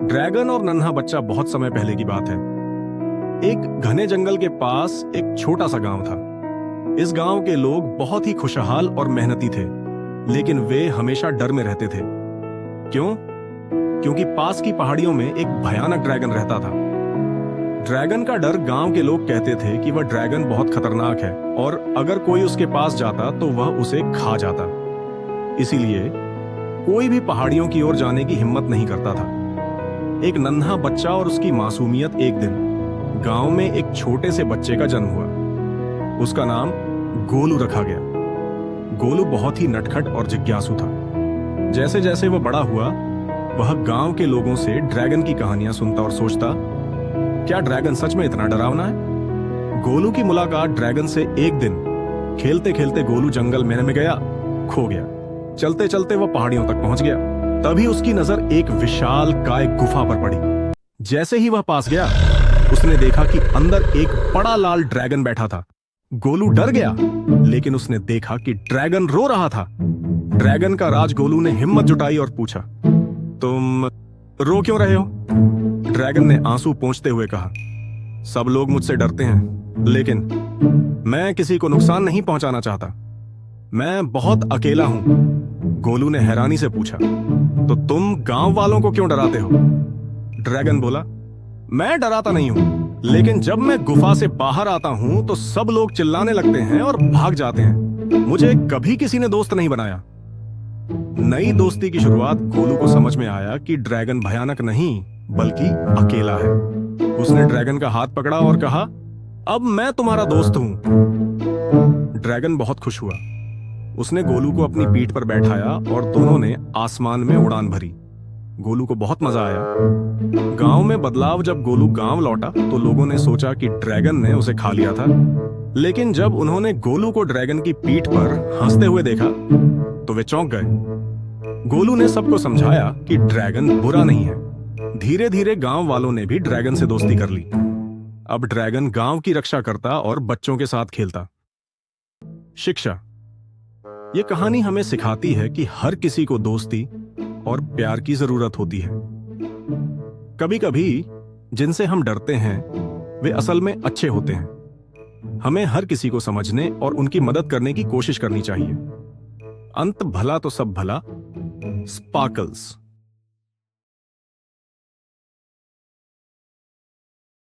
Dragon और नन्हा बच्चा बहुत समय पहले की बात है। एक घने जंगल के पास एक छोटा सा गांव था। इस गांव के लोग बहुत ही खुशहाल और मेहनती थे, लेकिन वे हमेशा डर में रहते थे। क्यों? क्योंकि पास की पहाड़ियों में एक भयानक ड्रैगन रहता था। ड्रैगन का डर गांव के लोग कहते थे कि वह ड्रैगन बहुत खतरनाक है और अगर कोई उसके पास जाता तो वह उसे खा जाता। इसीलिए कोई भी पहाड़ियों की ओर जाने की हिम्मत नहीं करता था। एक नन्हा बच्चा और उसकी मासूमियत। एक दिन गांव में एक छोटे से बच्चे का जन्म हुआ। उसका नाम गोलू रखा गया। गोलू बहुत ही नटखट और जिज्ञासु था। जैसे जैसे वह बड़ा हुआ, वह गांव के लोगों से ड्रैगन की कहानियां सुनता और सोचता, क्या ड्रैगन सच में इतना डरावना है? गोलू की मुलाकात ड्रैगन से एक दिन खेलते खेलते गोलू जंगल में गया, खो गया। चलते चलते वह पहाड़ियों तक पहुंच गया। तभी उसकी नजर एक विशाल काय गुफा पर पड़ी। जैसे ही वह पास गया, उसने देखा कि अंदर एक बड़ा लाल ड्रैगन बैठा था। गोलू डर गया, लेकिन उसने देखा कि ड्रैगन रो रहा था। ड्रैगन का राज गोलू ने हिम्मत जुटाई और पूछा, तुम रो क्यों रहे हो? ड्रैगन ने आंसू पोंछते हुए कहा, सब लोग मुझसे डरते हैं, लेकिन मैं किसी को नुकसान नहीं पहुंचाना चाहता। मैं बहुत अकेला हूं। गोलू ने हैरानी से पूछा, तो तुम गांव वालों को क्यों डराते हो? ड्रैगन बोला, मैं डराता नहीं हूं, लेकिन जब मैं गुफा से बाहर आता हूं तो सब लोग चिल्लाने लगते हैं और भाग जाते हैं। मुझे कभी किसी ने दोस्त नहीं बनाया। नई दोस्ती की शुरुआत गोलू को समझ में आया कि ड्रैगन भयानक नहीं बल्कि अकेला है। उसने ड्रैगन का हाथ पकड़ा और कहा, अब मैं तुम्हारा दोस्त हूं। ड्रैगन बहुत खुश हुआ। उसने गोलू को अपनी पीठ पर बैठाया और दोनों ने आसमान में उड़ान भरी। गोलू को बहुत मजा आया। गांव में बदलाव। जब गोलू गांव लौटा तो लोगों ने सोचा कि ड्रैगन ने उसे खा लिया था, लेकिन जब उन्होंने गोलू को ड्रैगन की पीठ पर हंसते हुए देखा तो वे चौंक गए। गोलू ने सबको समझाया कि ड्रैगन बुरा नहीं है। धीरे धीरे गांव वालों ने भी ड्रैगन से दोस्ती कर ली। अब ड्रैगन गांव की रक्षा करता और बच्चों के साथ खेलता। शिक्षा। यह कहानी हमें सिखाती है कि हर किसी को दोस्ती और प्यार की जरूरत होती है। कभी कभी जिनसे हम डरते हैं वे असल में अच्छे होते हैं। हमें हर किसी को समझने और उनकी मदद करने की कोशिश करनी चाहिए। अंत भला तो सब भला। स्पार्कल्स।